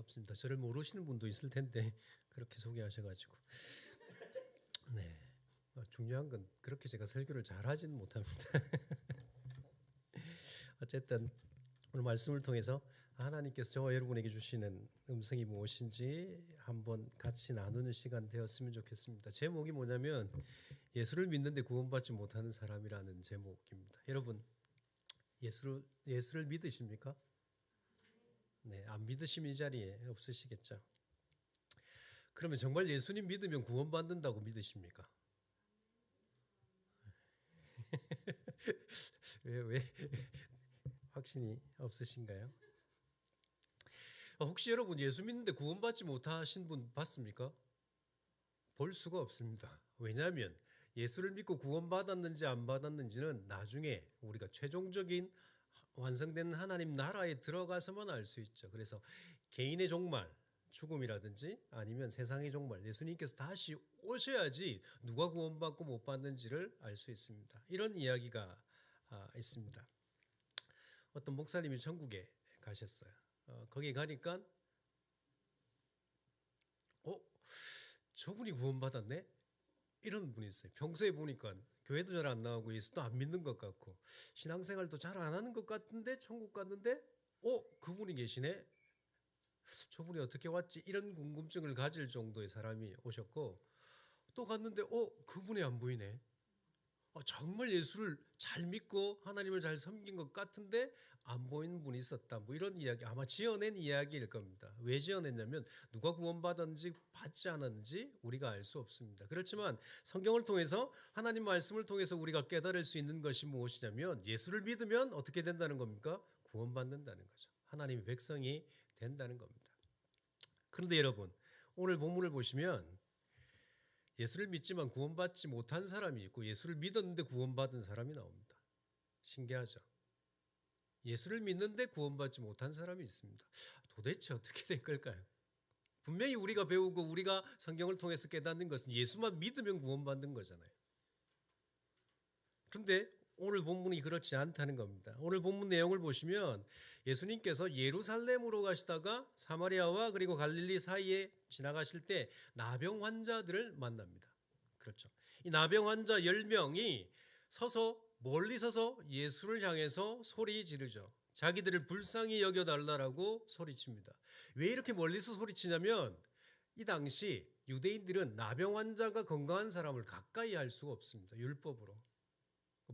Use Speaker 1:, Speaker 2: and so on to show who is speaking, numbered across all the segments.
Speaker 1: 고맙습니다. 저를 모르시는 분도 있을 텐데 그렇게 소개하셔가지고. 네, 중요한 건 그렇게 제가 설교를 잘하지는 못합니다. 어쨌든 오늘 말씀을 통해서 하나님께서 저와 여러분에게 주시는 음성이 무엇인지 한번 같이 나누는 시간 되었으면 좋겠습니다. 제목이 뭐냐면 예수를 믿는데 구원받지 못하는 사람이라는 제목입니다. 여러분 예수를 믿으십니까? 네, 안 믿으시면 이 자리에 없으시겠죠. 그러면 정말 예수님 믿으면 구원받는다고 믿으십니까? 왜 확신이 없으신가요? 혹시 여러분 예수 믿는데 구원받지 못하신 분 봤습니까? 볼 수가 없습니다. 왜냐하면 예수를 믿고 구원받았는지 안 받았는지는 나중에 우리가 최종적인 완성된 하나님 나라에 들어가서만 알 수 있죠. 그래서 개인의 종말, 죽음이라든지 아니면 세상의 종말, 예수님께서 다시 오셔야지 누가 구원받고 못 받는지를 알 수 있습니다. 이런 이야기가 있습니다. 어떤 목사님이 천국에 가셨어요. 거기 가니까 저분이 구원받았네? 이런 분이 있어요. 평소에 보니까 교회도 잘 안 나오고 예수도 안 믿는 것 같고 신앙생활도 잘 안 하는 것 같은데 천국 갔는데 그분이 계시네? 저분이 어떻게 왔지? 이런 궁금증을 가질 정도의 사람이 오셨고 또 갔는데 그분이 안 보이네. 정말 예수를 잘 믿고 하나님을 잘 섬긴 것 같은데 안 보이는 분이 있었다. 뭐 이런 이야기 아마 지어낸 이야기일 겁니다. 왜 지어냈냐면 누가 구원받았는지 받지 않았는지 우리가 알 수 없습니다. 그렇지만 성경을 통해서 하나님 말씀을 통해서 우리가 깨달을 수 있는 것이 무엇이냐면 예수를 믿으면 어떻게 된다는 겁니까? 구원받는다는 거죠. 하나님의 백성이 된다는 겁니다. 그런데 여러분 오늘 본문을 보시면 예수를 믿지만 구원받지 못한 사람이 있고 예수를 믿었는데 구원받은 사람이 나옵니다. 신기하죠? 예수를 믿는데 구원받지 못한 사람이 있습니다. 도대체 어떻게 된 걸까요? 분명히 우리가 배우고 우리가 성경을 통해서 깨닫는 것은 예수만 믿으면 구원받는 거잖아요. 그런데 오늘 본문이 그렇지 않다는 겁니다. 오늘 본문 내용을 보시면 예수님께서 예루살렘으로 가시다가 사마리아와 그리고 갈릴리 사이에 지나가실 때 나병 환자들을 만납니다. 그렇죠. 이 나병 환자 10명이 멀리 서서 예수를 향해서 소리 지르죠. 자기들을 불쌍히 여겨달라고 소리칩니다. 왜 이렇게 멀리서 소리치냐면 이 당시 유대인들은 나병 환자가 건강한 사람을 가까이 할 수가 없습니다. 율법으로.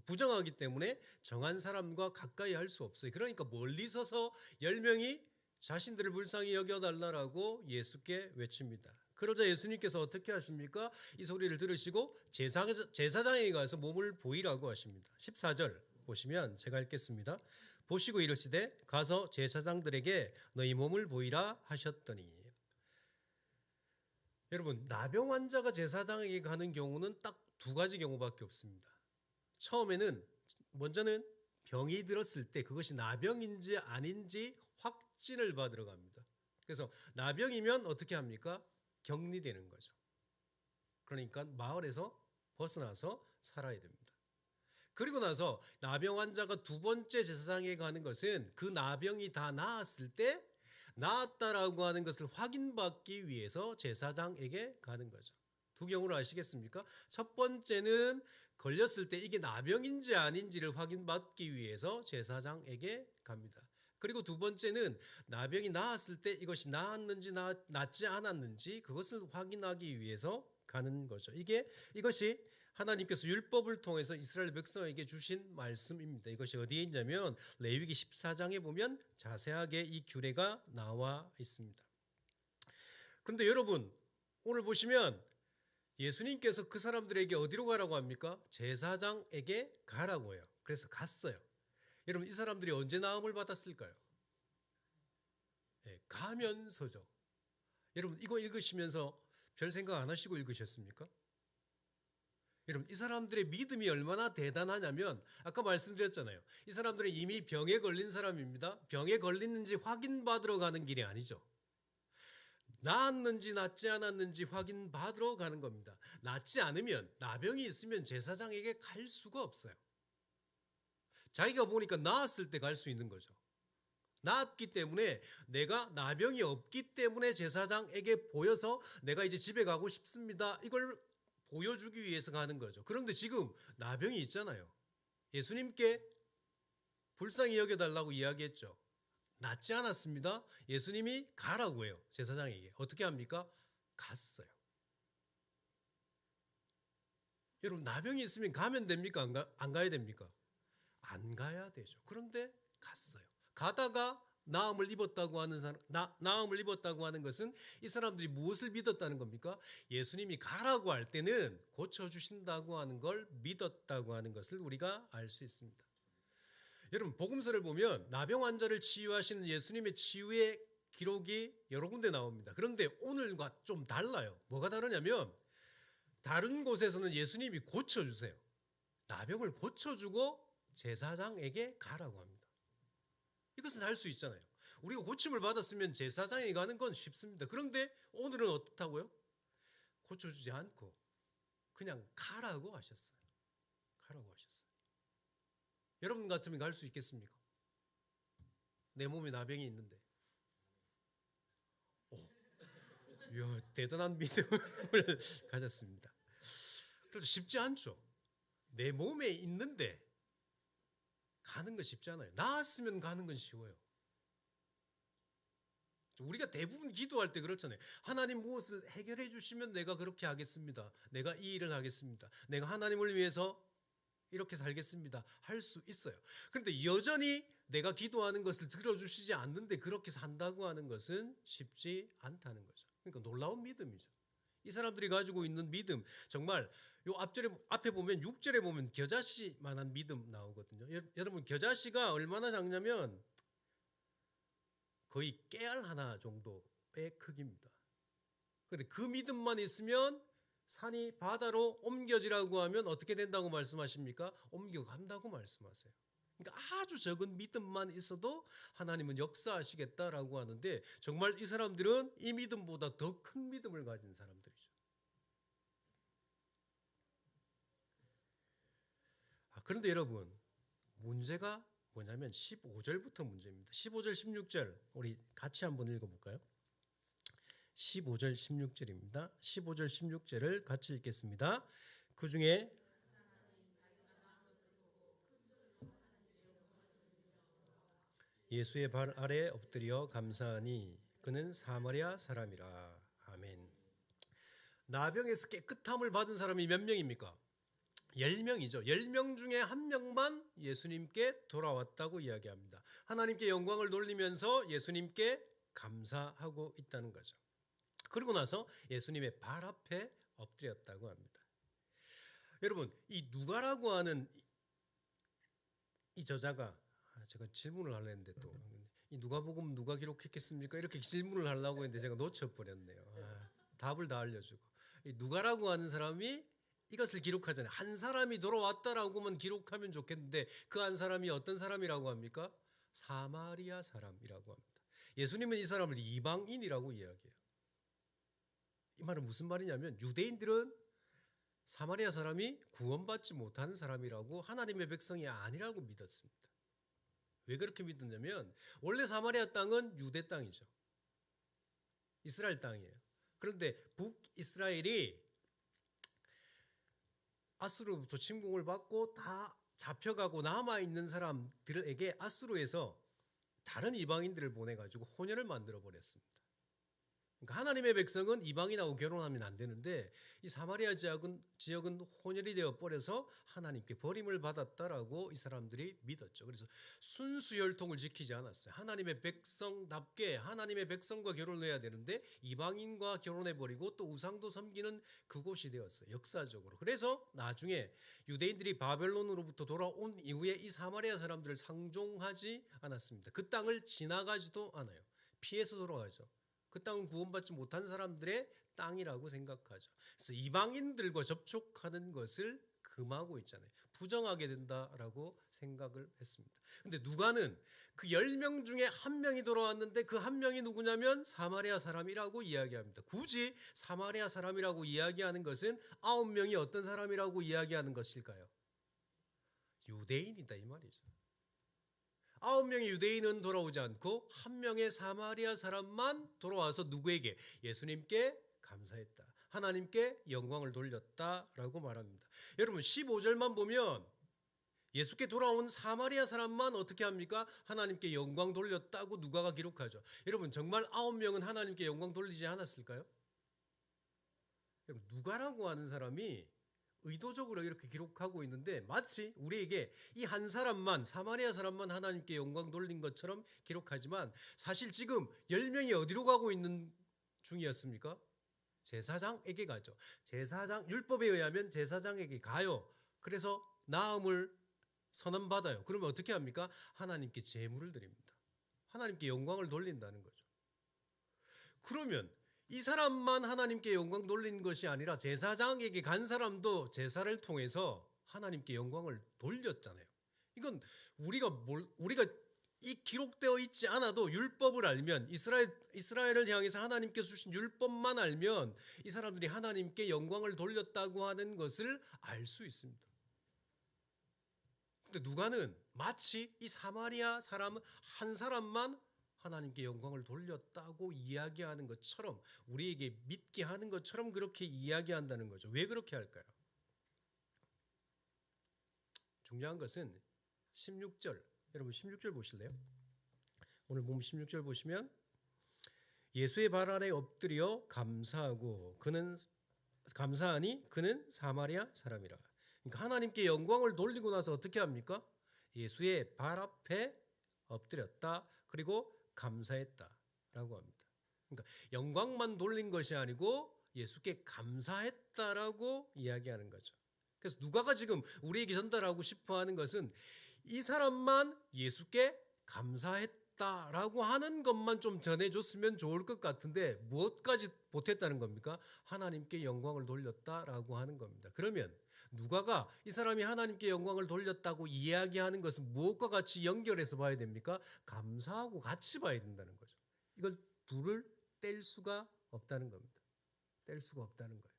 Speaker 1: 부정하기 때문에 정한 사람과 가까이 할 수 없어요. 그러니까 멀리 서서 10명이 자신들을 불쌍히 여겨달라고 예수께 외칩니다. 그러자 예수님께서 어떻게 하십니까? 이 소리를 들으시고 제사장에게 가서 몸을 보이라고 하십니다. 14절 보시면 제가 읽겠습니다. 보시고 이르시되 가서 제사장들에게 너희 몸을 보이라 하셨더니. 여러분 나병 환자가 제사장에게 가는 경우는 딱 두 가지 경우밖에 없습니다. 먼저는 병이 들었을 때 그것이 나병인지 아닌지 확진을 받으러 갑니다. 그래서 나병이면 어떻게 합니까? 격리되는 거죠. 그러니까 마을에서 벗어나서 살아야 됩니다. 그리고 나서 나병 환자가 두 번째 제사장에 가는 것은 그 나병이 다 나았을 때 나았다라고 하는 것을 확인받기 위해서 제사장에게 가는 거죠. 두 경우를 아시겠습니까? 첫 번째는 걸렸을 때 이게 나병인지 아닌지를 확인받기 위해서 제사장에게 갑니다. 그리고 두 번째는 나병이 나았을 때 이것이 나았는지 낫지 않았는지 그것을 확인하기 위해서 가는 거죠. 이것이 하나님께서 율법을 통해서 이스라엘 백성에게 주신 말씀입니다. 이것이 어디에 있냐면 레위기 14장에 보면 자세하게 이 규례가 나와 있습니다. 그런데 여러분 오늘 보시면 예수님께서 그 사람들에게 어디로 가라고 합니까? 제사장에게 가라고 해요. 그래서 갔어요. 여러분 이 사람들이 언제 나음을 받았을까요? 네, 가면서죠. 여러분 이거 읽으시면서 별 생각 안 하시고 읽으셨습니까? 여러분 이 사람들의 믿음이 얼마나 대단하냐면 아까 말씀드렸잖아요. 이 사람들은 이미 병에 걸린 사람입니다. 병에 걸리는지 확인받으러 가는 길이 아니죠. 나았는지 낫지 않았는지 확인받으러 가는 겁니다. 낫지 않으면 나병이 있으면 제사장에게 갈 수가 없어요. 자기가 보니까 나았을 때 갈 수 있는 거죠. 나았기 때문에 내가 나병이 없기 때문에 제사장에게 보여서 내가 이제 집에 가고 싶습니다. 이걸 보여주기 위해서 가는 거죠. 그런데 지금 나병이 있잖아요. 예수님께 불쌍히 여겨달라고 이야기했죠. 낫지 않았습니다. 예수님이 가라고 해요. 제사장에게. 어떻게 합니까? 갔어요. 여러분 나병이 있으면 가면 됩니까? 안 가야 됩니까? 안 가야 되죠. 그런데 갔어요. 가다가 나음을 입었다고 하는 사람, 나음을 입었다고 하는 것은 이 사람들이 무엇을 믿었다는 겁니까? 예수님이 가라고 할 때는 고쳐주신다고 하는 걸 믿었다고 하는 것을 우리가 알 수 있습니다. 여러분 복음서를 보면 나병 환자를 치유하시는 예수님의 치유의 기록이 여러 군데 나옵니다. 그런데 오늘과 좀 달라요. 뭐가 다르냐면 다른 곳에서는 예수님이 고쳐주세요. 나병을 고쳐주고 제사장에게 가라고 합니다. 이것은 할 수 있잖아요. 우리가 고침을 받았으면 제사장에 가는 건 쉽습니다. 그런데 오늘은 어떻다고요? 고쳐주지 않고 그냥 가라고 하셨어요. 가라고 하셨어요. 여러분 같으면 갈 수 있겠습니까? 내 몸에 나병이 있는데. 이야, 대단한 믿음을 가졌습니다. 그래서 쉽지 않죠. 내 몸에 있는데 가는 건 쉽지 않아요. 나았으면 가는 건 쉬워요. 우리가 대부분 기도할 때 그렇잖아요. 하나님 무엇을 해결해 주시면 내가 그렇게 하겠습니다. 내가 이 일을 하겠습니다. 내가 하나님을 위해서 이렇게 살겠습니다. 할 수 있어요. 그런데 여전히 내가 기도하는 것을 들어주시지 않는데 그렇게 산다고 하는 것은 쉽지 않다는 거죠. 그러니까 놀라운 믿음이죠. 이 사람들이 가지고 있는 믿음, 정말 요 앞에 보면 6절에 보면 겨자씨만한 믿음 나오거든요. 여러분 겨자씨가 얼마나 작냐면 거의 깨알 하나 정도의 크기입니다. 그런데 그 믿음만 있으면 산이 바다로 옮겨지라고 하면 어떻게 된다고 말씀하십니까? 옮겨간다고 말씀하세요. 그러니까 아주 적은 믿음만 있어도 하나님은 역사하시겠다라고 하는데 정말 이 사람들은 이 믿음보다 더 큰 믿음을 가진 사람들이죠. 그런데 여러분 문제가 뭐냐면 15절부터 문제입니다. 15절 16절 우리 같이 한번 읽어볼까요? 15절 16절입니다. 15절 16절을 같이 읽겠습니다. 그 중에 예수의 발 아래 엎드려 감사하니 그는 사마리아 사람이라. 아멘. 나병에서 깨끗함을 받은 사람이 몇 명입니까? 10명이죠. 10명 중에 한 명만 예수님께 돌아왔다고 이야기합니다. 하나님께 영광을 돌리면서 예수님께 감사하고 있다는 거죠. 그리고 나서 예수님의 발 앞에 엎드렸다고 합니다. 여러분, 이 누가라고 하는 이 저자가 제가 질문을 하려 했는데 또 이 누가복음 누가 기록했겠습니까? 이렇게 질문을 하려고 했는데 제가 놓쳐버렸네요. 답을 다 알려주고 이 누가라고 하는 사람이 이것을 기록하잖아요. 한 사람이 돌아왔다라고만 기록하면 좋겠는데 그 한 사람이 어떤 사람이라고 합니까? 사마리아 사람이라고 합니다. 예수님은 이 사람을 이방인이라고 이야기해요. 이 말은 무슨 말이냐면 유대인들은 사마리아 사람이 구원받지 못하는 사람이라고 하나님의 백성이 아니라고 믿었습니다. 왜 그렇게 믿었냐면 원래 사마리아 땅은 유대 땅이죠. 이스라엘 땅이에요. 그런데 북이스라엘이 아수르로부터 침공을 받고 다 잡혀가고 남아있는 사람들에게 아수르에서 다른 이방인들을 보내가지고 혼혈을 만들어 버렸습니다. 그러니까 하나님의 백성은 이방인하고 결혼하면 안 되는데 이 사마리아 지역은 혼혈이 되어 버려서 하나님께 버림을 받았다라고 이 사람들이 믿었죠. 그래서 순수 혈통을 지키지 않았어요. 하나님의 백성답게 하나님의 백성과 결혼을 해야 되는데 이방인과 결혼해 버리고 또 우상도 섬기는 그곳이 되었어요. 역사적으로. 그래서 나중에 유대인들이 바벨론으로부터 돌아온 이후에 이 사마리아 사람들을 상종하지 않았습니다. 그 땅을 지나가지도 않아요. 피해서 돌아가죠. 그 땅은 구원받지 못한 사람들의 땅이라고 생각하죠. 그래서 이방인들과 접촉하는 것을 금하고 있잖아요. 부정하게 된다라고 생각을 했습니다. 근데 누가는 그 10명 중에 한 명이 돌아왔는데 그 한 명이 누구냐면 사마리아 사람이라고 이야기합니다. 굳이 사마리아 사람이라고 이야기하는 것은 9명이 어떤 사람이라고 이야기하는 것일까요? 유대인이다 이 말이죠. 9명의 유대인은 돌아오지 않고 한 명의 사마리아 사람만 돌아와서 누구에게? 예수님께 감사했다. 하나님께 영광을 돌렸다라고 말합니다. 여러분 15절만 보면 예수께 돌아온 사마리아 사람만 어떻게 합니까? 하나님께 영광 돌렸다고 누가가 기록하죠. 여러분 정말 9명은 하나님께 영광 돌리지 않았을까요? 여러분 누가라고 하는 사람이 의도적으로 이렇게 기록하고 있는데 마치 우리에게 이 한 사람만 사마리아 사람만 하나님께 영광 돌린 것처럼 기록하지만 사실 지금 10명이 어디로 가고 있는 중이었습니까? 제사장에게 가죠. 제사장 율법에 의하면 제사장에게 가요. 그래서 나음을 선언받아요. 그러면 어떻게 합니까? 하나님께 제물을 드립니다. 하나님께 영광을 돌린다는 거죠. 그러면 이 사람만 하나님께 영광 돌린 것이 아니라 제사장에게 간 사람도 제사를 통해서 하나님께 영광을 돌렸잖아요. 이건 우리가 이 기록되어 있지 않아도 율법을 알면 이스라엘을 향해서 하나님께서 주신 율법만 알면 이 사람들이 하나님께 영광을 돌렸다고 하는 것을 알 수 있습니다. 근데 누가는 마치 이 사마리아 사람 한 사람만 하나님께 영광을 돌렸다고 이야기하는 것처럼 우리에게 믿게 하는 것처럼 그렇게 이야기한다는 거죠. 왜 그렇게 할까요? 중요한 것은 16절. 여러분 16절 보실래요? 오늘 보면 16절 보시면 예수의 발 아래 엎드려 감사하니 그는 사마리아 사람이라. 그러니까 하나님께 영광을 돌리고 나서 어떻게 합니까? 예수의 발 앞에 엎드렸다. 그리고 감사했다라고 합니다. 그러니까 영광만 돌린 것이 아니고 예수께 감사했다라고 이야기하는 거죠. 그래서 누가가 지금 우리에게 전달하고 싶어 하는 것은 이 사람만 예수께 감사했다라고 하는 것만 좀 전해줬으면 좋을 것 같은데 무엇까지 보탰다는 겁니까? 하나님께 영광을 돌렸다라고 하는 겁니다. 그러면 누가가 이 사람이 하나님께 영광을 돌렸다고 이야기하는 것은 무엇과 같이 연결해서 봐야 됩니까? 감사하고 같이 봐야 된다는 거죠. 이걸 둘을 뗄 수가 없다는 겁니다. 뗄 수가 없다는 거예요.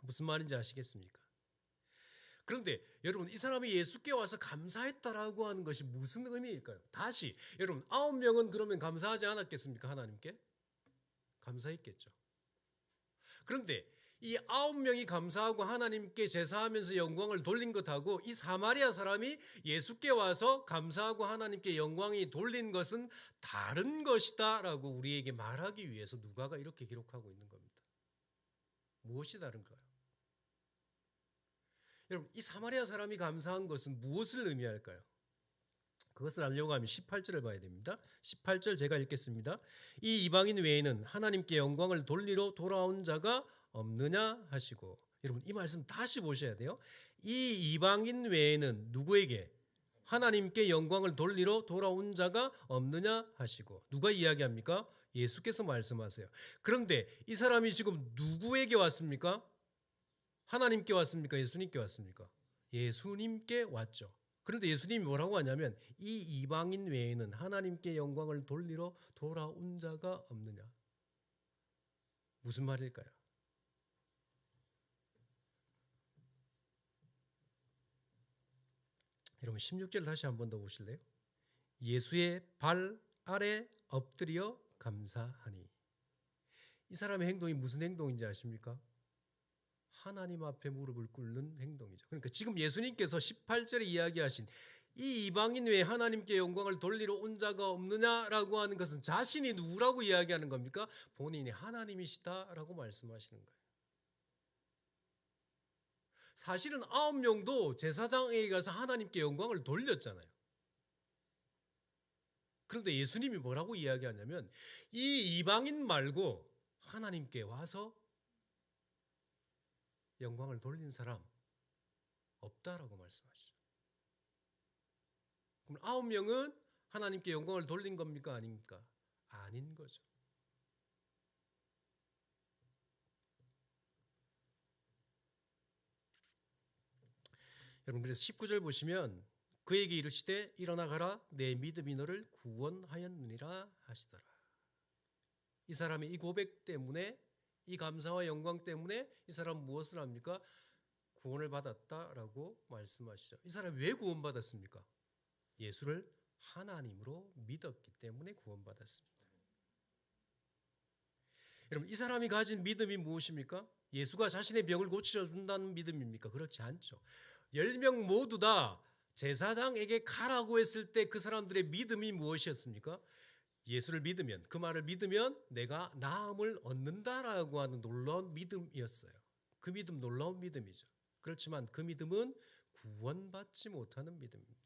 Speaker 1: 무슨 말인지 아시겠습니까? 그런데 여러분 이 사람이 예수께 와서 감사했다라고 하는 것이 무슨 의미일까요? 다시 여러분 9명은 그러면 감사하지 않았겠습니까? 하나님께? 감사했겠죠. 그런데 이 9명이 감사하고 하나님께 제사하면서 영광을 돌린 것하고 이 사마리아 사람이 예수께 와서 감사하고 하나님께 영광이 돌린 것은 다른 것이다라고 우리에게 말하기 위해서 누가가 이렇게 기록하고 있는 겁니다. 무엇이 다른가요? 여러분 이 사마리아 사람이 감사한 것은 무엇을 의미할까요? 그것을 알려고 하면 18절을 봐야 됩니다. 18절 제가 읽겠습니다. 이 이방인 외에는 하나님께 영광을 돌리러 돌아온 자가 없느냐 하시고. 여러분 이 말씀 다시 보셔야 돼요. 이 이방인 외에는 누구에게? 하나님께 영광을 돌리러 돌아온 자가 없느냐 하시고. 누가 이야기합니까? 예수께서 말씀하세요. 그런데 이 사람이 지금 누구에게 왔습니까? 하나님께 왔습니까? 예수님께 왔습니까? 예수님께 왔죠. 그런데 예수님이 뭐라고 하냐면 이 이방인 외에는 하나님께 영광을 돌리러 돌아온 자가 없느냐. 무슨 말일까요? 여러분 16절 다시 한 번 더 보실래요? 예수의 발 아래 엎드려 감사하니. 이 사람의 행동이 무슨 행동인지 아십니까? 하나님 앞에 무릎을 꿇는 행동이죠. 그러니까 지금 예수님께서 18절에 이야기하신 이 이방인 외에 하나님께 영광을 돌리러 온 자가 없느냐라고 하는 것은 자신이 누구라고 이야기하는 겁니까? 본인이 하나님이시다라고 말씀하시는 거예요. 사실은 9명도 제사장에게 가서 하나님께 영광을 돌렸잖아요. 그런데 예수님이 뭐라고 이야기하냐면 이 이방인 말고 하나님께 와서 영광을 돌린 사람 없다라고 말씀하시죠. 그럼 9명은 하나님께 영광을 돌린 겁니까? 아닙니까? 아닌 거죠. 여러분 그래서 19절 보시면 그에게 이르시되 일어나 가라 내 믿음이 너를 구원하였느니라 하시더라. 이 사람의 이 고백 때문에 이 감사와 영광 때문에 이 사람 무엇을 합니까? 구원을 받았다라고 말씀하시죠. 이 사람이 왜 구원받았습니까? 예수를 하나님으로 믿었기 때문에 구원받았습니다. 여러분, 이 사람이 가진 믿음이 무엇입니까? 예수가 자신의 병을 고쳐준다는 믿음입니까? 그렇지 않죠. 10명 모두 다 제사장에게 가라고 했을 때 그 사람들의 믿음이 무엇이었습니까? 예수를 믿으면, 그 말을 믿으면 내가 나음을 얻는다라고 하는 놀라운 믿음이었어요. 그 믿음 놀라운 믿음이죠. 그렇지만 그 믿음은 구원받지 못하는 믿음입니다.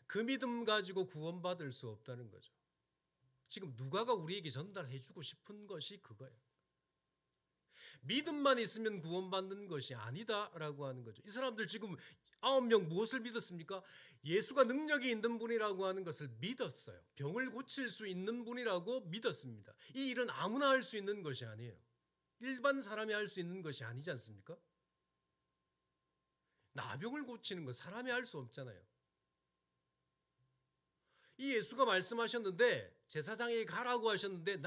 Speaker 1: 그 믿음 가지고 구원받을 수 없다는 거죠. 지금 누가가 우리에게 전달해 주고 싶은 것이 그거예요. 믿음만 있으면 구원받는 것이 아니다라고 하는 거죠. 이 사람들 지금 9명 무엇을 믿었습니까? 예수가 능력이 있는 분이라고 하는 것을 믿었어요. 병을 고칠 수 있는 분이라고 믿었습니다. 이 일은 아무나 할 수 있는 것이 아니에요. 일반 사람이 할 수 있는 것이 아니지 않습니까? 나병을 고치는 것 사람이 할 수 없잖아요. 이 예수가 말씀하셨는데, 제사장에게 가라고 하셨는데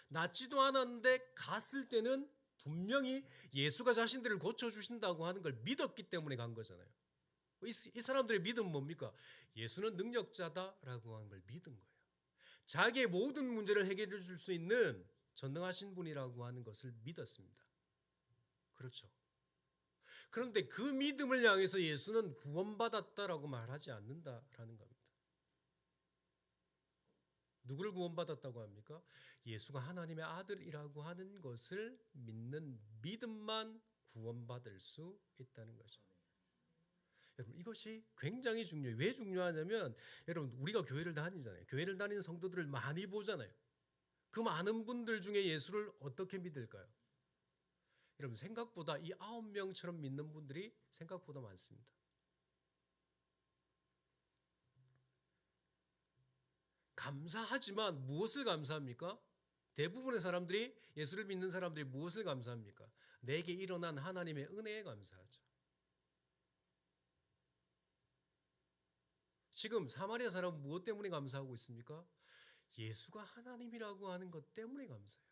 Speaker 1: 낫지도 않았는데 갔을 때는 분명히 예수가 자신들을 고쳐주신다고 하는 걸 믿었기 때문에 간 거잖아요. 이 사람들의 믿음은 뭡니까? 예수는 능력자다라고 하는 걸 믿은 거예요. 자기의 모든 문제를 해결해 줄 수 있는 전능하신 분이라고 하는 것을 믿었습니다. 그렇죠. 그런데 그 믿음을 향해서 예수는 구원받았다라고 말하지 않는다라는 겁니다. 누구를 구원받았다고 합니까? 예수가 하나님의 아들이라고 하는 것을 믿는 믿음만 구원받을 수 있다는 거죠. 여러분, 이것이 굉장히 중요해요. 왜 중요하냐면, 여러분, 우리가 교회를 다니잖아요. 교회를 다니는 성도들을 많이 보잖아요. 그 많은 분들 중에 예수를 어떻게 믿을까요? 여러분, 생각보다 이 9명처럼 믿는 분들이 생각보다 많습니다. 감사하지만 무엇을 감사합니까? 대부분의 사람들이, 예수를 믿는 사람들이 무엇을 감사합니까? 내게 일어난 하나님의 은혜에 감사하죠. 지금 사마리아 사람은 무엇 때문에 감사하고 있습니까? 예수가 하나님이라고 하는 것 때문에 감사해요.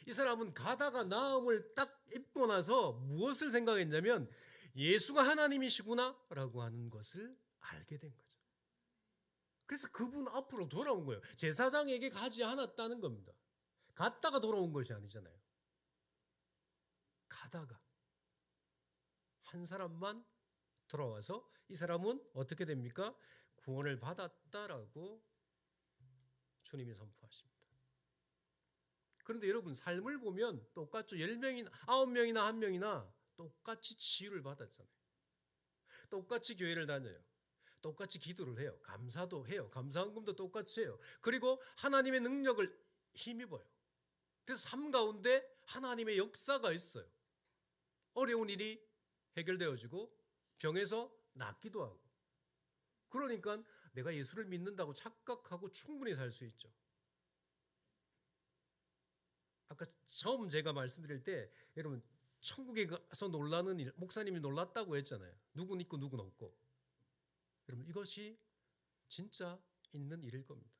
Speaker 1: 이 사람은 가다가 나음을 딱 입고 나서 무엇을 생각했냐면, 예수가 하나님이시구나 라고 하는 것을 알게 된 거죠. 그래서 그분 앞으로 돌아온 거예요. 제사장에게 가지 않았다는 겁니다. 갔다가 돌아온 것이 아니잖아요. 가다가 한 사람만 돌아와서 이 사람은 어떻게 됩니까? 구원을 받았다라고 주님이 선포하십니다. 그런데 여러분, 삶을 보면 똑같죠. 10명이나 9명이나 1명이나 똑같이 치유를 받았잖아요. 똑같이 교회를 다녀요. 똑같이 기도를 해요. 감사도 해요. 감사헌금도 똑같이 해요. 그리고 하나님의 능력을 힘입어요. 그래서 삶 가운데 하나님의 역사가 있어요. 어려운 일이 해결되어지고 병에서 낫기도 하고. 그러니까 내가 예수를 믿는다고 착각하고 충분히 살 수 있죠. 아까 처음 제가 말씀드릴 때 여러분, 천국에 가서 놀라는 일, 목사님이 놀랐다고 했잖아요. 누군 있고 누군 없고. 여러분, 이것이 진짜 있는 일일 겁니다.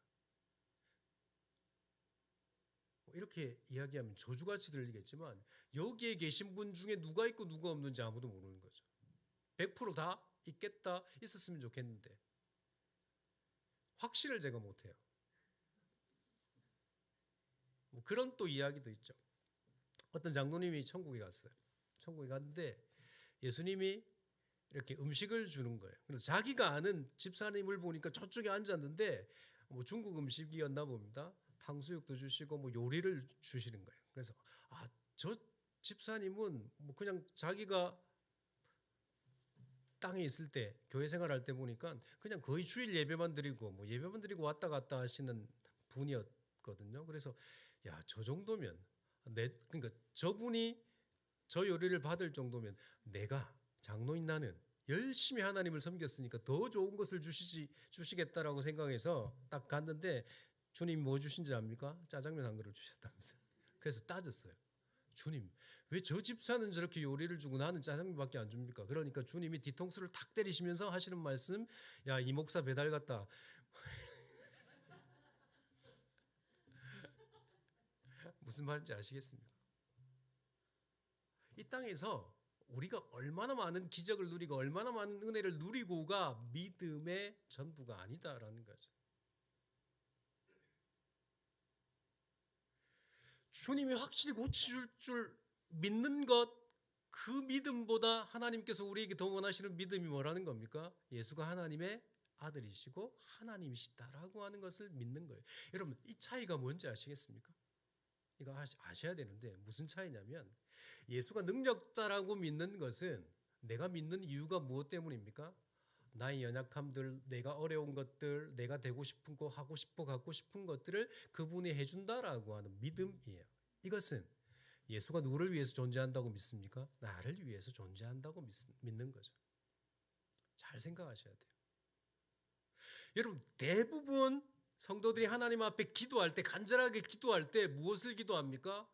Speaker 1: 이렇게 이야기하면 저주같이 들리겠지만, 여기에 계신 분 중에 누가 있고 누가 없는지 아무도 모르는 거죠. 100%다 있겠다, 있었으면 좋겠는데 확신을 제가 못해요. 그런 또 이야기도 있죠. 어떤 장로님이 천국에 갔어요. 천국에 갔는데 예수님이 이렇게 음식을 주는 거예요. 그래서 자기가 아는 집사님을 보니까 저쪽에 앉았는데 중국 음식이었나 봅니다. 탕수육도 주시고 요리를 주시는 거예요. 그래서 저 집사님은 그냥 자기가 땅에 있을 때, 교회 생활할 때 보니까 그냥 거의 주일 예배만 드리고 예배만 드리고 왔다 갔다 하시는 분이었거든요. 그래서 저 정도면 그러니까 저분이 저 요리를 받을 정도면 내가, 장로인 나는 열심히 하나님을 섬겼으니까 더 좋은 것을 주시겠다라고 생각해서 딱 갔는데, 주님이 뭐 주신지 압니까? 짜장면 한 그릇 주셨답니다. 그래서 따졌어요. 주님, 왜 저 집사는 저렇게 요리를 주고 나는 짜장면밖에 안 줍니까? 그러니까 주님이 뒤통수를 탁 때리시면서 하시는 말씀, 이 목사 배달 갔다. 무슨 말인지 아시겠습니까? 이 땅에서 우리가 얼마나 많은 기적을 누리고 얼마나 많은 은혜를 누리고가 믿음의 전부가 아니다라는 거죠. 주님이 확실히 고쳐줄 줄 믿는 것, 그 믿음보다 하나님께서 우리에게 더 원하시는 믿음이 뭐라는 겁니까? 예수가 하나님의 아들이시고 하나님이시다라고 하는 것을 믿는 거예요. 여러분, 이 차이가 뭔지 아시겠습니까? 이거 아셔야 되는데 무슨 차이냐면, 예수가 능력자라고 믿는 것은 내가 믿는 이유가 무엇 때문입니까? 나의 연약함들, 내가 어려운 것들, 내가 되고 싶은 거, 하고 싶어, 갖고 싶은 것들을 그분이 해준다라고 하는 믿음이에요. 이것은 예수가 누구를 위해서 존재한다고 믿습니까? 나를 위해서 존재한다고 믿는 거죠. 잘 생각하셔야 돼요. 여러분, 대부분 성도들이 하나님 앞에 기도할 때, 간절하게 기도할 때 무엇을 기도합니까?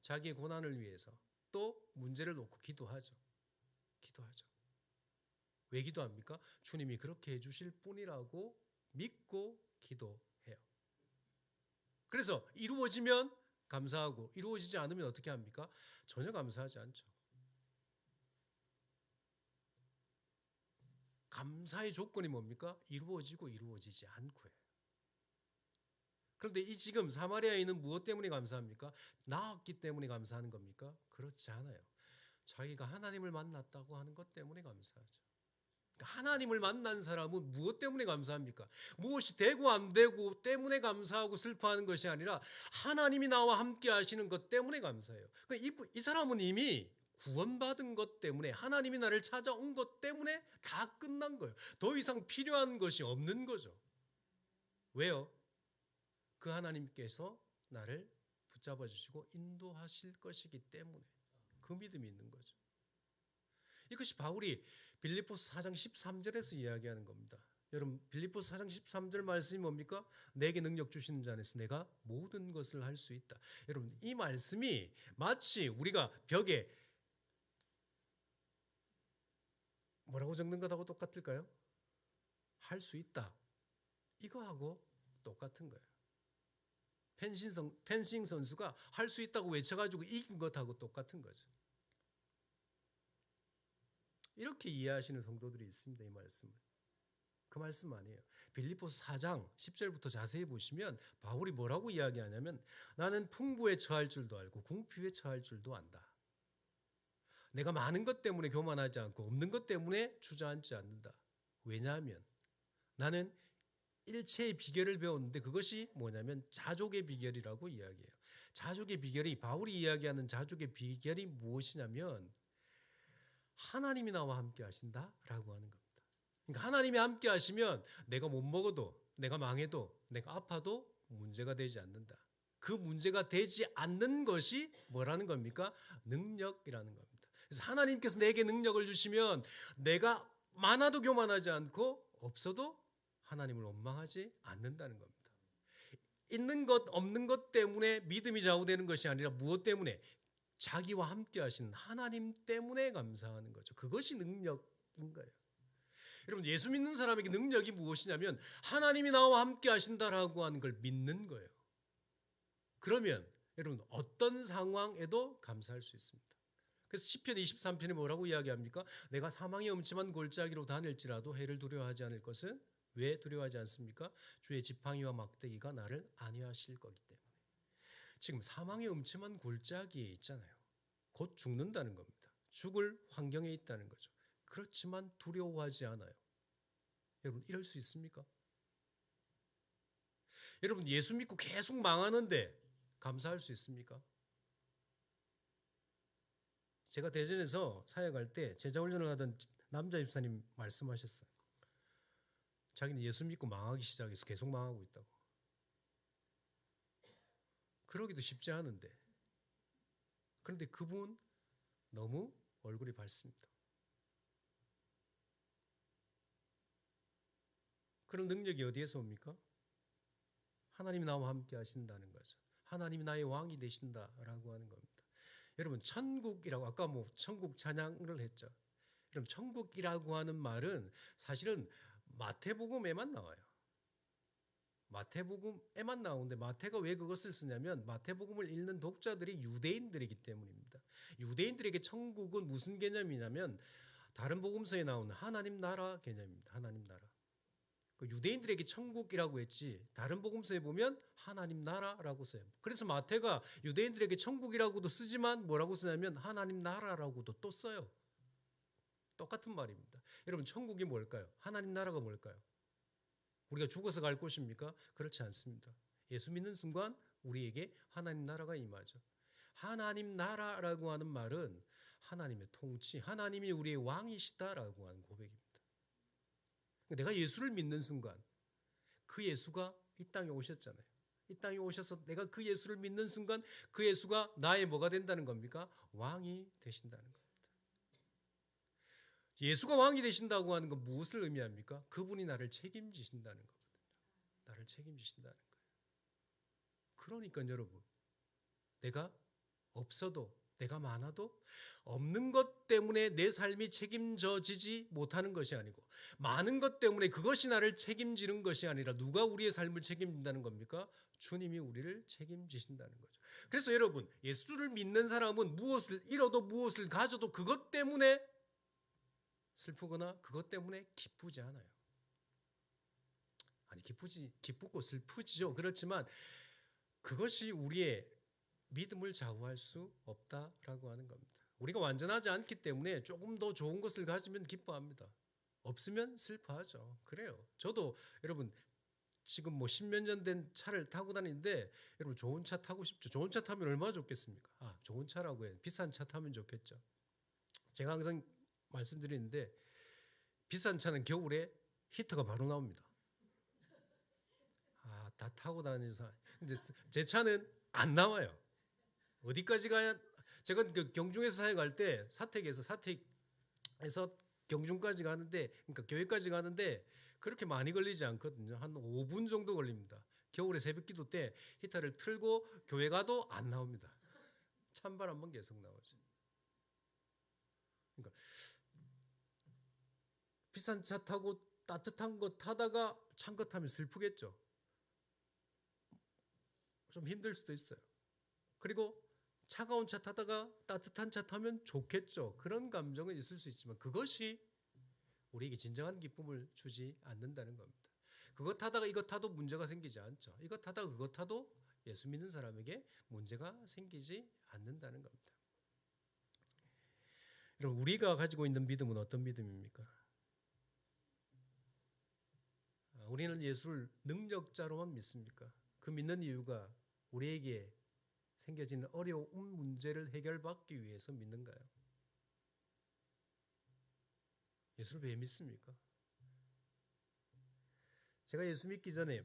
Speaker 1: 자기의 고난을 위해서, 또 문제를 놓고 기도하죠. 왜 기도합니까? 주님이 그렇게 해주실 뿐이라고 믿고 기도해요. 그래서 이루어지면 감사하고 이루어지지 않으면 어떻게 합니까? 전혀 감사하지 않죠. 감사의 조건이 뭡니까? 이루어지고 이루어지지 않고요. 그런데 이 지금 사마리아인은 무엇 때문에 감사합니까? 나았기 때문에 감사하는 겁니까? 그렇지 않아요. 자기가 하나님을 만났다고 하는 것 때문에 감사하죠. 하나님을 만난 사람은 무엇 때문에 감사합니까? 무엇이 되고 안 되고 때문에 감사하고 슬퍼하는 것이 아니라 하나님이 나와 함께 하시는 것 때문에 감사해요. 이 사람은 이미 구원받은 것 때문에, 하나님이 나를 찾아온 것 때문에 다 끝난 거예요. 더 이상 필요한 것이 없는 거죠. 왜요? 그 하나님께서 나를 붙잡아 주시고 인도하실 것이기 때문에 그 믿음이 있는 거죠. 이것이 바울이 빌립보서 4장 13절에서 이야기하는 겁니다. 여러분, 빌립보서 4장 13절 말씀이 뭡니까? 내게 능력 주시는 자 안에서 내가 모든 것을 할 수 있다. 여러분, 이 말씀이 마치 우리가 벽에 뭐라고 적는 것하고 똑같을까요? 할 수 있다. 이거하고 똑같은 거예요. 펜싱 선수가 할 수 있다고 외쳐가지고 이긴 것하고 똑같은 거죠. 이렇게 이해하시는 성도들이 있습니다. 이 말씀을. 그 말씀 아니에요. 빌립보서 4장 10절부터 자세히 보시면 바울이 뭐라고 이야기하냐면, 나는 풍부에 처할 줄도 알고 궁핍에 처할 줄도 안다. 내가 많은 것 때문에 교만하지 않고 없는 것 때문에 주저앉지 않는다. 왜냐하면 나는 일체의 비결을 배웠는데, 그것이 뭐냐면 자족의 비결이라고 이야기해요. 자족의 비결이, 바울이 이야기하는 자족의 비결이 무엇이냐면 하나님이 나와 함께 하신다라고 하는 겁니다. 그러니까 하나님이 함께 하시면 내가 못 먹어도, 내가 망해도, 내가 아파도 문제가 되지 않는다. 그 문제가 되지 않는 것이 뭐라는 겁니까? 능력이라는 겁니다. 그래서 하나님께서 내게 능력을 주시면 내가 많아도 교만하지 않고 없어도 하나님을 원망하지 않는다는 겁니다. 있는 것 없는 것 때문에 믿음이 좌우되는 것이 아니라 무엇 때문에? 자기와 함께 하신 하나님 때문에 감사하는 거죠. 그것이 능력인 거예요. 여러분, 예수 믿는 사람에게 능력이 무엇이냐면 하나님이 나와 함께 하신다라고 하는 걸 믿는 거예요. 그러면 여러분, 어떤 상황에도 감사할 수 있습니다. 그래서 시편 23편에 뭐라고 이야기합니까? 내가 사망의 음침한 골짜기로 다닐지라도 해를 두려워하지 않을 것은, 왜 두려워하지 않습니까? 주의 지팡이와 막대기가 나를 안위하실 거기 때문에. 지금 사망의 음침한 골짜기에 있잖아요. 곧 죽는다는 겁니다. 죽을 환경에 있다는 거죠. 그렇지만 두려워하지 않아요. 여러분, 이럴 수 있습니까? 여러분, 예수 믿고 계속 망하는데 감사할 수 있습니까? 제가 대전에서 사역할 때 제자훈련을 하던 남자 집사님 말씀하셨어요. 자기는 예수 믿고 망하기 시작해서 계속 망하고 있다고. 그러기도 쉽지 않은데. 그런데 그분 너무 얼굴이 밝습니다. 그런 능력이 어디에서 옵니까? 하나님이 나와 함께 하신다는 거죠. 하나님이 나의 왕이 되신다라고 하는 겁니다. 여러분, 천국이라고, 아까 천국 찬양을 했죠. 그럼 천국이라고 하는 말은 사실은 마태복음에만 나와요. 마태복음에만 나오는데 마태가 왜 그것을 쓰냐면 마태복음을 읽는 독자들이 유대인들이기 때문입니다. 유대인들에게 천국은 무슨 개념이냐면 다른 복음서에 나오는 하나님 나라 개념입니다. 하나님 나라. 그 유대인들에게 천국이라고 했지 다른 복음서에 보면 하나님 나라라고 써요. 그래서 마태가 유대인들에게 천국이라고도 쓰지만 뭐라고 쓰냐면 하나님 나라라고도 또 써요. 똑같은 말입니다. 여러분 천국이 뭘까요? 하나님 나라가 뭘까요? 우리가 죽어서 갈 곳입니까? 그렇지 않습니다. 예수 믿는 순간 우리에게 하나님 나라가 임하죠. 하나님 나라라고 하는 말은 하나님의 통치, 하나님이 우리의 왕이시다라고 하는 고백입니다. 내가 예수를 믿는 순간 그 예수가 이 땅에 오셨잖아요. 이 땅에 오셔서 내가 그 예수를 믿는 순간 그 예수가 나의 뭐가 된다는 겁니까? 왕이 되신다는 겁니다. 예수가 왕이 되신다고 하는 건 무엇을 의미합니까? 그분이 나를 책임지신다는 거거든요. 나를 책임지신다는 거예요. 그러니까 여러분, 내가 없어도 내가 많아도 없는 것 때문에 내 삶이 책임져지지 못하는 것이 아니고 많은 것 때문에 그것이 나를 책임지는 것이 아니라 누가 우리의 삶을 책임진다는 겁니까? 주님이 우리를 책임지신다는 거죠. 그래서 여러분, 예수를 믿는 사람은 무엇을 잃어도 무엇을 가져도 그것 때문에 슬프거나 그것 때문에 기쁘지 않아요. 아니 기쁘고 슬프지요. 그렇지만 그것이 우리의 믿음을 좌우할 수 없다라고 하는 겁니다. 우리가 완전하지 않기 때문에 조금 더 좋은 것을 가지면 기뻐합니다. 없으면 슬퍼하죠. 그래요. 저도 여러분 지금 뭐 10몇 년 된 차를 타고 다니는데 여러분 좋은 차 타고 싶죠. 좋은 차 타면 얼마나 좋겠습니까? 좋은 차라고 해요. 비싼 차 타면 좋겠죠. 제가 항상 말씀드리는데 비싼 차는 겨울에 히터가 바로 나옵니다. 다 타고 다니면서 이제 제 차는 안 나와요. 어디까지 가야 제가 그 경중에서 사역할 때 사택에서 경중까지 가는데 그러니까 교회까지 가는데 그렇게 많이 걸리지 않거든요. 한 5분 정도 걸립니다. 겨울에 새벽기도 때 히터를 틀고 교회 가도 안 나옵니다. 찬바람만 계속 나오죠. 그러니까 비싼 차 타고 따뜻한 거 타다가 찬 거 타면 슬프겠죠. 좀 힘들 수도 있어요. 그리고 차가운 차 타다가 따뜻한 차 타면 좋겠죠. 그런 감정은 있을 수 있지만 그것이 우리에게 진정한 기쁨을 주지 않는다는 겁니다. 그것 타다가 이것 타도 문제가 생기지 않죠. 이것 타다가 그것 타도 예수 믿는 사람에게 문제가 생기지 않는다는 겁니다. 여러분 우리가 가지고 있는 믿음은 어떤 믿음입니까? 우리는 예수를 능력자로만 믿습니까? 그 믿는 이유가 우리에게 생겨지는 어려운 문제를 해결받기 위해서 믿는가요? 예수를 왜 믿습니까? 제가 예수 믿기 전에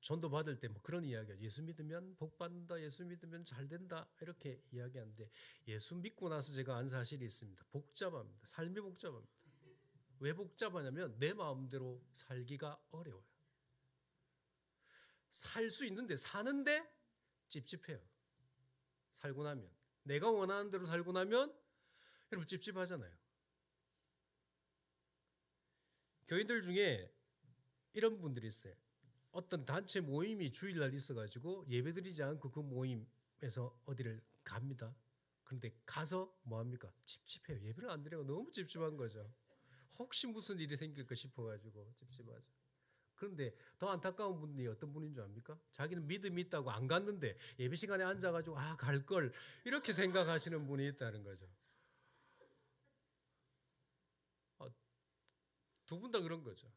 Speaker 1: 전도 받을 때 뭐 그런 이야기가 예수 믿으면 복 받는다, 예수 믿으면 잘 된다 이렇게 이야기하는데 예수 믿고 나서 제가 안 사실이 있습니다. 복잡합니다. 삶이 복잡합니다. 왜 복잡하냐면 내 마음대로 살기가 어려워요. 살 수 있는데 사는데 찝찝해요. 살고 나면 내가 원하는 대로 살고 나면 여러분 찝찝하잖아요. 교인들 중에 이런 분들이 있어요. 어떤 단체 모임이 주일날 있어가지고 예배드리지 않고 그 모임에서 어디를 갑니다. 그런데 가서 뭐합니까? 찝찝해요. 예배를 안 드리고 너무 찝찝한 거죠. 혹시 무슨 일이 생길까 싶어가지고 찝찝하죠. 그런데 더 안타까운 분이 어떤 분인 줄 압니까? 자기는 믿음이 있다고 안 갔는데 예배 시간에 앉아가지고 갈 걸 이렇게 생각하시는 분이 있다는 거죠. 두 분 다 그런 거죠.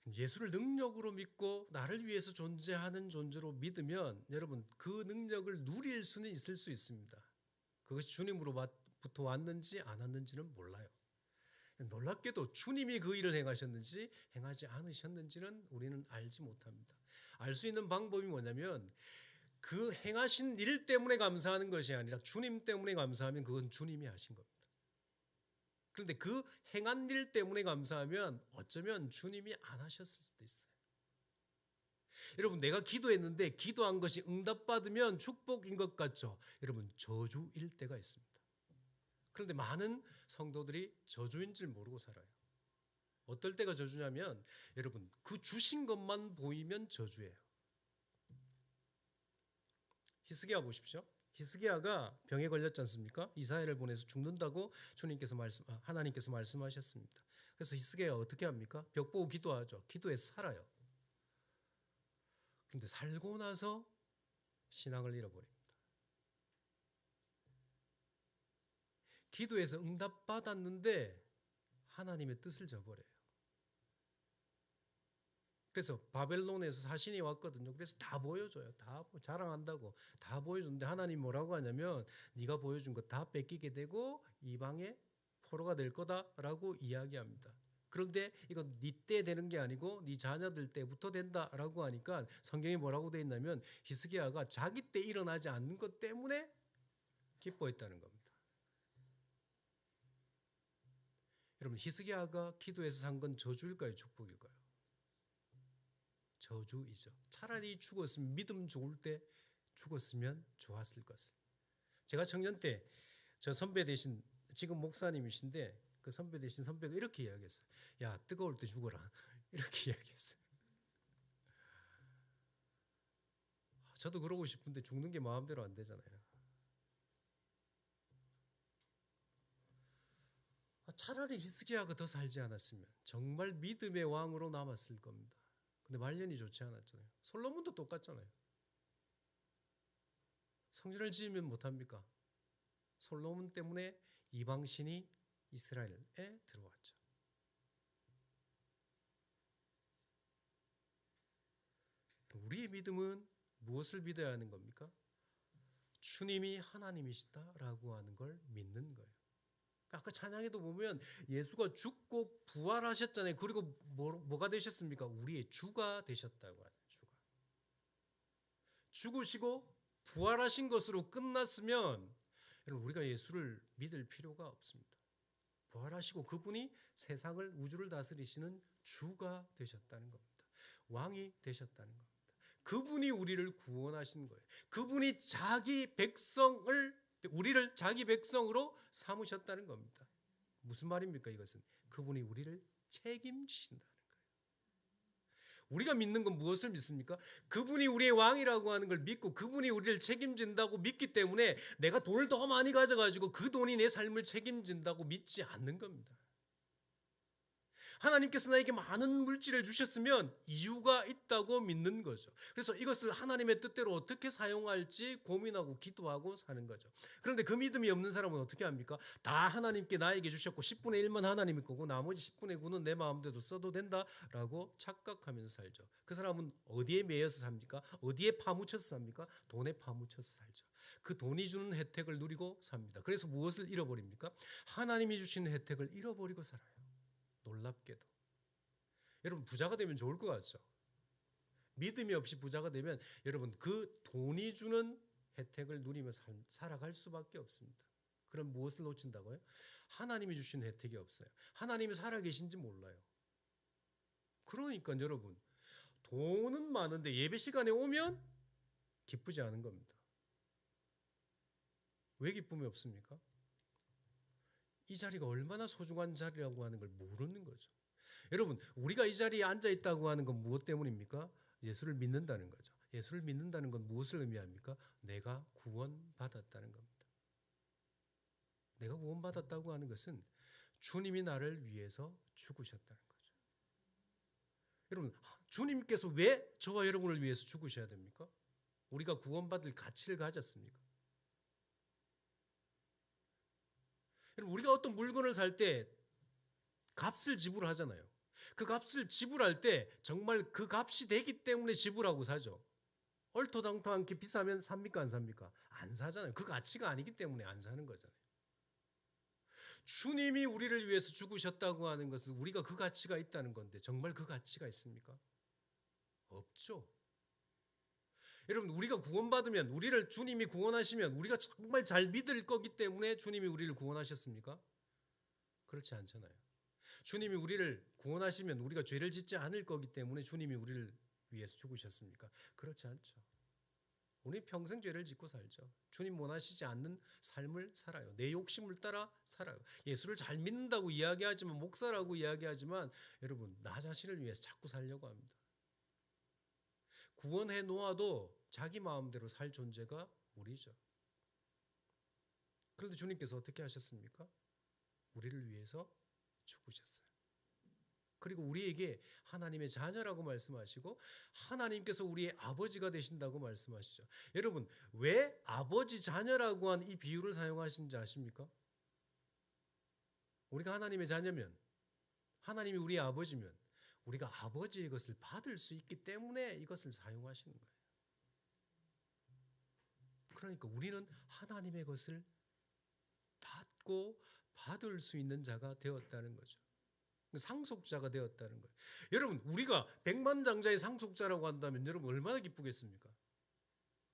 Speaker 1: 예수를 능력으로 믿고 나를 위해서 존재하는 존재로 믿으면 여러분 그 능력을 누릴 수는 있을 수 있습니다. 그것이 주님으로부터 왔는지 안 왔는지는 몰라요. 놀랍게도 주님이 그 일을 행하셨는지 행하지 않으셨는지는 우리는 알지 못합니다. 알 수 있는 방법이 뭐냐면 그 행하신 일 때문에 감사하는 것이 아니라 주님 때문에 감사하면 그건 주님이 하신 겁니다. 그런데 그 행한 일 때문에 감사하면 어쩌면 주님이 안 하셨을 수도 있어요. 여러분 내가 기도했는데 기도한 것이 응답받으면 축복인 것 같죠? 여러분 저주일 때가 있습니다. 그런데 많은 성도들이 저주인 줄 모르고 살아요. 어떨 때가 저주냐면 여러분 그 주신 것만 보이면 저주예요. 히스기야 보십시오. 히스기야가 병에 걸렸지 않습니까? 이사야를 보내서 죽는다고 하나님께서 말씀하셨습니다. 그래서 히스기야가 어떻게 합니까? 벽 보고 기도하죠. 기도해서 살아요. 그런데 살고 나서 신앙을 잃어버립니다. 기도해서 응답받았는데 하나님의 뜻을 저버려요. 그래서 바벨론에서 사신이 왔거든요. 그래서 다 보여줘요. 다 자랑한다고 다 보여주는데 하나님 뭐라고 하냐면 네가 보여준 거 다 뺏기게 되고 이방의 포로가 될 거다라고 이야기합니다. 그런데 이건 네 때 되는 게 아니고 네 자녀들 때부터 된다라고 하니까 성경에 뭐라고 돼 있냐면 히스기야가 자기 때 일어나지 않는 것 때문에 기뻐했다는 겁니다. 여러분 히스기야가 기도해서 산 건 저주일까요? 축복일까요? 저주이죠. 차라리 죽었으면 믿음 좋을 때 죽었으면 좋았을 것을. 제가 청년 때 저 선배 되신 지금 목사님이신데 그 선배 되신 선배가 이렇게 이야기했어요. 야 뜨거울 때 죽어라. 이렇게 이야기했어요. 저도 그러고 싶은데 죽는 게 마음대로 안 되잖아요. 차라리 히스기야가 더 살지 않았으면 정말 믿음의 왕으로 남았을 겁니다. 근데 말년이 좋지 않았잖아요. 솔로몬도 똑같잖아요. 성전을 지으면 못합니까? 솔로몬 때문에 이방신이 이스라엘에 들어왔죠. 우리의 믿음은 무엇을 믿어야 하는 겁니까? 주님이 하나님이시다라고 하는 걸 믿는 거예요. 아까 찬양에도 보면 예수가 죽고 부활하셨잖아요. 그리고 뭐가 되셨습니까? 우리의 주가 되셨다고 하죠. 주가. 죽으시고 부활하신 것으로 끝났으면 여러분 우리가 예수를 믿을 필요가 없습니다. 부활하시고 그분이 세상을 우주를 다스리시는 주가 되셨다는 겁니다. 왕이 되셨다는 겁니다. 그분이 우리를 구원하신 거예요. 그분이 우리를 자기 백성으로 삼으셨다는 겁니다. 무슨 말입니까 이것은? 그분이 우리를 책임지신다는 거예요. 우리가 믿는 건 무엇을 믿습니까? 그분이 우리의 왕이라고 하는 걸 믿고 그분이 우리를 책임진다고 믿기 때문에 내가 돈을 더 많이 가져가지고 그 돈이 내 삶을 책임진다고 믿지 않는 겁니다. 하나님께서 나에게 많은 물질을 주셨으면 이유가 있다고 믿는 거죠. 그래서 이것을 하나님의 뜻대로 어떻게 사용할지 고민하고 기도하고 사는 거죠. 그런데 그 믿음이 없는 사람은 어떻게 합니까? 다 하나님께 나에게 주셨고 10분의 1만 하나님의 거고 나머지 10분의 9는 내 마음대로 써도 된다라고 착각하면서 살죠. 그 사람은 어디에 매여서 삽니까? 어디에 파묻혀서 삽니까? 돈에 파묻혀서 살죠. 그 돈이 주는 혜택을 누리고 삽니다. 그래서 무엇을 잃어버립니까? 하나님이 주시는 혜택을 잃어버리고 살아요. 놀랍게도. 여러분 부자가 되면 좋을 것 같죠? 믿음이 없이 부자가 되면 여러분 그 돈이 주는 혜택을 누리며 살아갈 수밖에 없습니다. 그럼 무엇을 놓친다고요? 하나님이 주신 혜택이 없어요. 하나님이 살아계신지 몰라요. 그러니까 여러분 돈은 많은데 예배 시간에 오면 기쁘지 않은 겁니다. 왜 기쁨이 없습니까? 이 자리가 얼마나 소중한 자리라고 하는 걸 모르는 거죠. 여러분 우리가 이 자리에 앉아 있다고 하는 건 무엇 때문입니까? 예수를 믿는다는 거죠. 예수를 믿는다는 건 무엇을 의미합니까? 내가 구원받았다는 겁니다. 내가 구원받았다고 하는 것은 주님이 나를 위해서 죽으셨다는 거죠. 여러분 주님께서 왜 저와 여러분을 위해서 죽으셔야 됩니까? 우리가 구원받을 가치를 가졌습니까? 여러분 우리가 어떤 물건을 살 때 값을 지불하잖아요. 그 값을 지불할 때 정말 그 값이 되기 때문에 지불하고 사죠. 얼토당토않게 비싸면 삽니까 안 삽니까? 안 사잖아요. 그 가치가 아니기 때문에 안 사는 거잖아요. 주님이 우리를 위해서 죽으셨다고 하는 것은 우리가 그 가치가 있다는 건데 정말 그 가치가 있습니까? 없죠. 여러분 우리가 구원받으면 우리를 주님이 구원하시면 우리가 정말 잘 믿을 거기 때문에 주님이 우리를 구원하셨습니까? 그렇지 않잖아요. 주님이 우리를 구원하시면 우리가 죄를 짓지 않을 거기 때문에 주님이 우리를 위해서 죽으셨습니까? 그렇지 않죠. 우리 평생 죄를 짓고 살죠. 주님 원하시지 않는 삶을 살아요. 내 욕심을 따라 살아요. 예수를 잘 믿는다고 이야기하지만, 목사라고 이야기하지만, 여러분 나 자신을 위해서 자꾸 살려고 합니다. 구원해 놓아도 자기 마음대로 살 존재가 우리죠. 그런데 주님께서 어떻게 하셨습니까? 우리를 위해서 죽으셨어요. 그리고 우리에게 하나님의 자녀라고 말씀하시고 하나님께서 우리의 아버지가 되신다고 말씀하시죠. 여러분, 왜 아버지 자녀라고 한 이 비유를 사용하신지 아십니까? 우리가 하나님의 자녀면, 하나님이 우리의 아버지면 우리가 아버지의 것을 받을 수 있기 때문에 이것을 사용하시는 거예요. 그러니까 우리는 하나님의 것을 받고 받을 수 있는 자가 되었다는 거죠. 상속자가 되었다는 거예요. 여러분, 우리가 백만장자의 상속자라고 한다면 여러분 얼마나 기쁘겠습니까?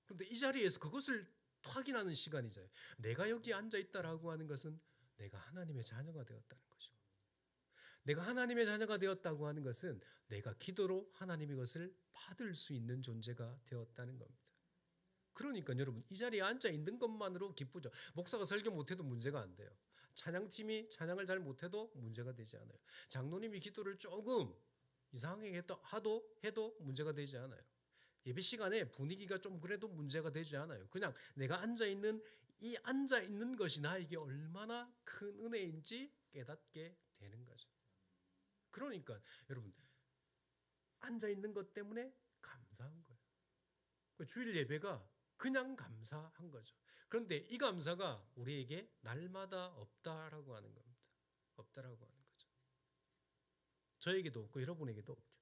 Speaker 1: 그런데 이 자리에서 그것을 확인하는 시간이잖아요. 내가 여기 앉아 있다라고 하는 것은 내가 하나님의 자녀가 되었다는 것이고, 내가 하나님의 자녀가 되었다고 하는 것은 내가 기도로 하나님의 것을 받을 수 있는 존재가 되었다는 겁니다. 그러니까 여러분 이 자리에 앉아 있는 것만으로 기쁘죠. 목사가 설교 못해도 문제가 안 돼요. 찬양팀이 찬양을 잘 못해도 문제가 되지 않아요. 장로님이 기도를 조금 이상하게 해도 문제가 되지 않아요. 예배 시간에 분위기가 좀 그래도 문제가 되지 않아요. 그냥 내가 앉아있는 이 앉아있는 것이 나에게 얼마나 큰 은혜인지 깨닫게 되는 거죠. 그러니까 여러분 앉아있는 것 때문에 감사한 거예요. 주일 예배가 그냥 감사한 거죠. 그런데 이 감사가 우리에게 날마다 없다라고 하는 겁니다. 없다라고 하는 거죠. 저에게도 없고 여러분에게도 없죠.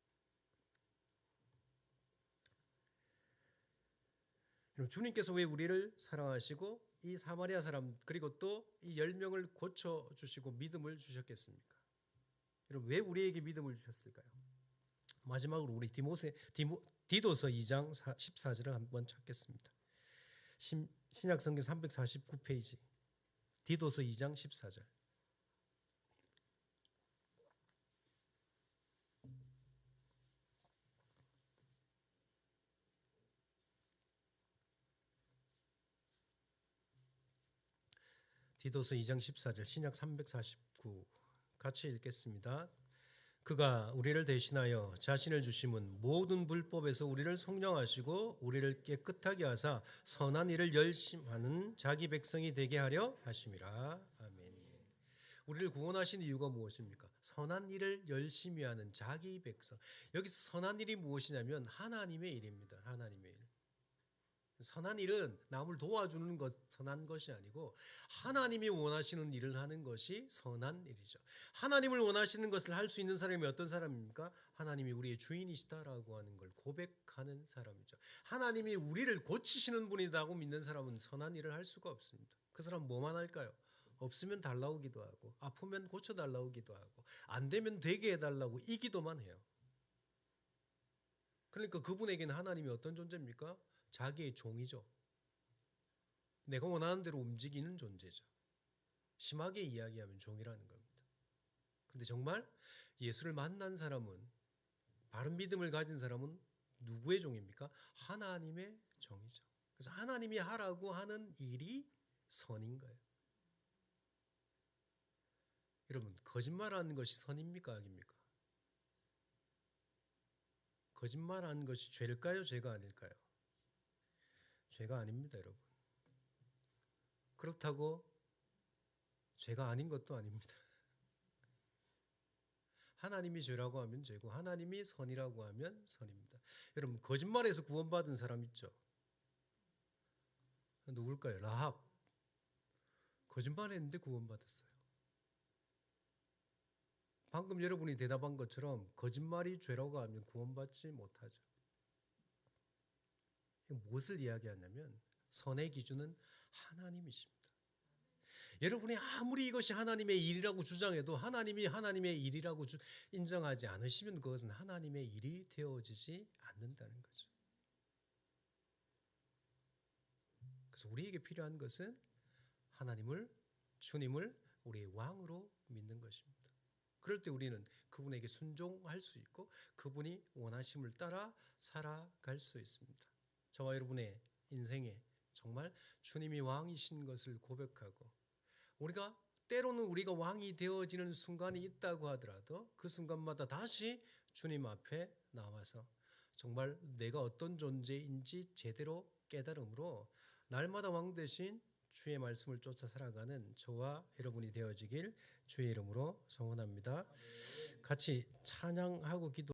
Speaker 1: 주님께서 왜 우리를 사랑하시고 이 사마리아 사람 그리고 또 이 10명을 고쳐주시고 믿음을 주셨겠습니까? 여러분 왜 우리에게 믿음을 주셨을까요? 마지막으로 우리 디도서 2장 14절을 한번 찾겠습니다. 신약성경 349페이지 디도서 2장 14절. 디도서 2장 14절 신약 349 같이 읽겠습니다. 그가 우리를 대신하여 자신을 주심은 모든 불법에서 우리를 속량하시고 우리를 깨끗하게 하사 선한 일을 열심히 하는 자기 백성이 되게 하려 하심이라. 아멘. 우리를 구원하신 이유가 무엇입니까? 선한 일을 열심히 하는 자기 백성. 여기서 선한 일이 무엇이냐면 하나님의 일입니다. 하나님의 일. 선한 일은 남을 도와주는 것 선한 것이 아니고 하나님이 원하시는 일을 하는 것이 선한 일이죠. 하나님을 원하시는 것을 할 수 있는 사람이 어떤 사람입니까? 하나님이 우리의 주인이시다라고 하는 걸 고백하는 사람이죠. 하나님이 우리를 고치시는 분이라고 믿는 사람은 선한 일을 할 수가 없습니다. 그 사람 뭐만 할까요? 없으면 달라고 기도하고 아프면 고쳐달라고 기도하고 안 되면 되게 해달라고 이 기도만 해요. 그러니까 그분에게는 하나님이 어떤 존재입니까? 자기의 종이죠. 내가 원하는 대로 움직이는 존재죠. 심하게 이야기하면 종이라는 겁니다. 그런데 정말 예수를 만난 사람은, 바른 믿음을 가진 사람은 누구의 종입니까? 하나님의 종이죠. 그래서 하나님이 하라고 하는 일이 선인 거예요. 여러분, 거짓말하는 것이 선입니까? 악입니까? 거짓말하는 것이 죄일까요? 죄가 아닐까요? 죄가 아닙니다, 여러분. 그렇다고 죄가 아닌 것도 아닙니다. 하나님이 죄라고 하면 죄고 하나님이 선이라고 하면 선입니다. 여러분, 거짓말에서 구원받은 사람 있죠? 누굴까요? 라합. 거짓말했는데 구원받았어요. 방금 여러분이 대답한 것처럼 거짓말이 죄라고 하면 구원받지 못하죠. 무엇을 이야기하냐면 선의 기준은 하나님이십니다. 여러분이 아무리 이것이 하나님의 일이라고 주장해도 하나님이 하나님의 일이라고 인정하지 않으시면 그것은 하나님의 일이 되어지지 않는다는 거죠. 그래서 우리에게 필요한 것은 하나님을, 주님을 우리의 왕으로 믿는 것입니다. 그럴 때 우리는 그분에게 순종할 수 있고 그분이 원하심을 따라 살아갈 수 있습니다. 저와 여러분의 인생에 정말 주님이 왕이신 것을 고백하고 우리가 때로는 우리가 왕이 되어지는 순간이 있다고 하더라도 그 순간마다 다시 주님 앞에 나와서 정말 내가 어떤 존재인지 제대로 깨달음으로 날마다 왕 대신 주의 말씀을 쫓아 살아가는 저와 여러분이 되어지길 주의 이름으로 소원합니다. 같이 찬양하고 기도